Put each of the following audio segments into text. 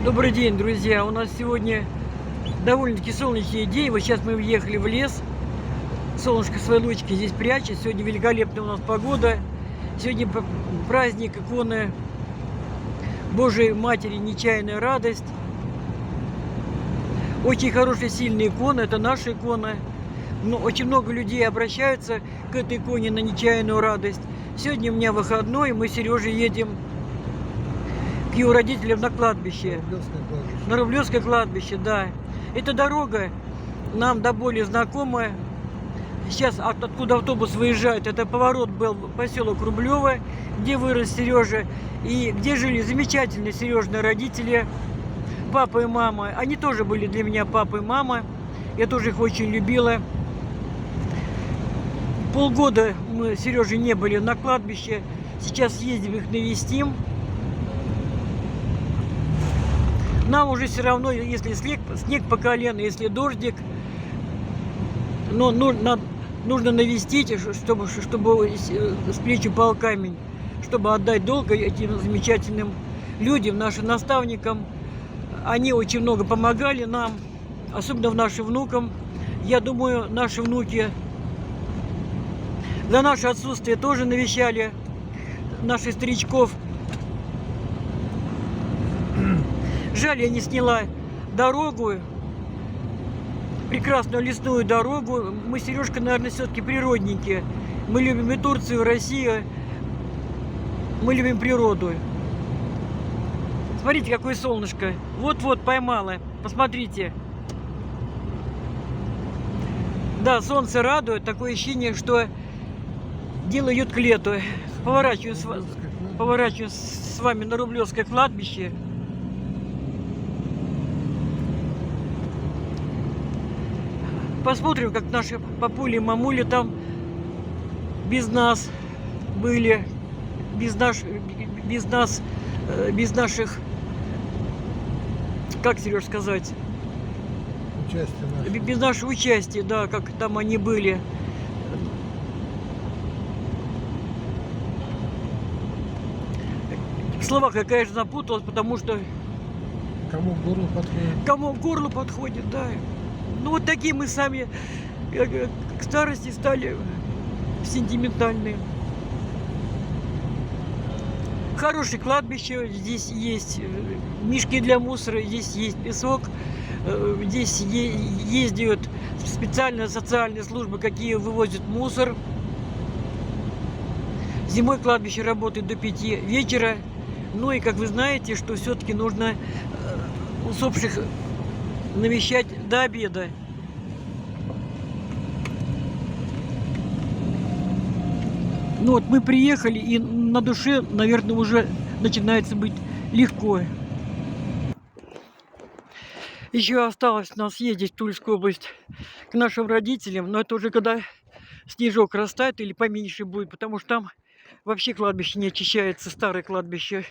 Добрый день, друзья! У нас сегодня довольно-таки солнечный день. Вот сейчас мы въехали в лес. Солнышко свои лучики здесь прячет. Сегодня великолепная у нас погода. Сегодня праздник иконы Божией Матери Нечаянная радость. Очень хорошая, сильная икона. Это наша икона. Но очень много людей обращаются к этой иконе на Нечаянную радость. Сегодня у меня выходной. Мы с Сережей едем к его родителям на кладбище. На Рублевское кладбище, да. Эта дорога нам до боли знакомая. Сейчас откуда автобус выезжает, это поворот был поселок Рублево, где вырос Сережа, и где жили замечательные Сережные родители, папа и мама. Они тоже были для меня папа и мама. Я тоже их очень любила. Полгода мы с Сережей не были на кладбище. Сейчас ездим их навестим. Нам уже все равно, если снег по колено, если дождик, но нужно навестить, чтобы с плеч упал камень, чтобы отдать долг этим замечательным людям, нашим наставникам. Они очень много помогали нам, особенно нашим внукам. Я думаю, наши внуки за наше отсутствие тоже навещали наших старичков. Жаль, я не сняла дорогу, прекрасную лесную дорогу. Мы с Сережкой, наверное, все-таки природники. Мы любим и Турцию, и Россию. Мы любим природу. Смотрите, какое солнышко. Вот-вот поймала. Посмотрите. Да, солнце радует. Такое ощущение, что дело идет к лету. Поворачиваю с вами на Рублевское кладбище. Посмотрим, как наши папули и мамули там без нас были, без наших, как, Сереж, сказать? Без нашего участия, да, как там они были. В словах я, конечно, запуталась, потому что... Кому к горлу подходит? Кому к горлу подходит, да. Ну вот такие мы сами к старости стали сентиментальные. Хорошее кладбище, здесь есть мешки для мусора, здесь есть песок, здесь ездят специальные социальные службы, какие вывозят мусор. Зимой кладбище работает до 5 вечера. Ну и как вы знаете, что все-таки нужно усопших навещать до обеда. Ну вот мы приехали, и на душе, наверное, уже начинается быть легко. Еще осталось у нас ездить в Тульскую область к нашим родителям, но это уже когда снежок растает или поменьше будет, потому что там вообще кладбище не очищается, старое кладбище.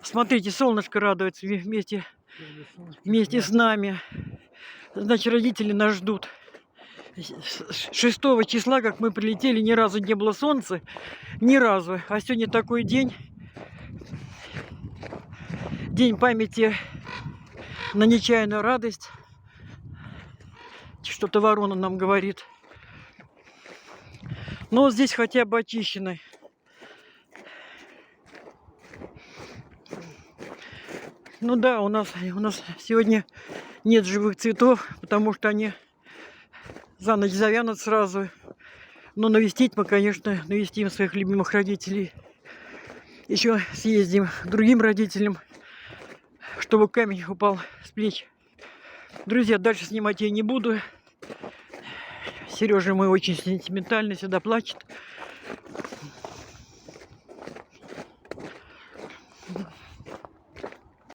Смотрите, солнышко радуется вместе с нами. Значит, родители нас ждут. 6 числа, как мы прилетели, ни разу не было солнца. Ни разу. А сегодня такой день. День памяти на Нечаянную радость. Что-то ворона нам говорит. Но здесь хотя бы очищено. Ну да, у нас сегодня нет живых цветов, потому что они за ночь завянут сразу. Но навестить мы, конечно, навестим своих любимых родителей. Еще съездим к другим родителям, чтобы камень упал с плеч. Друзья, дальше снимать я не буду. Сережа мой очень сентиментальный, всегда плачет.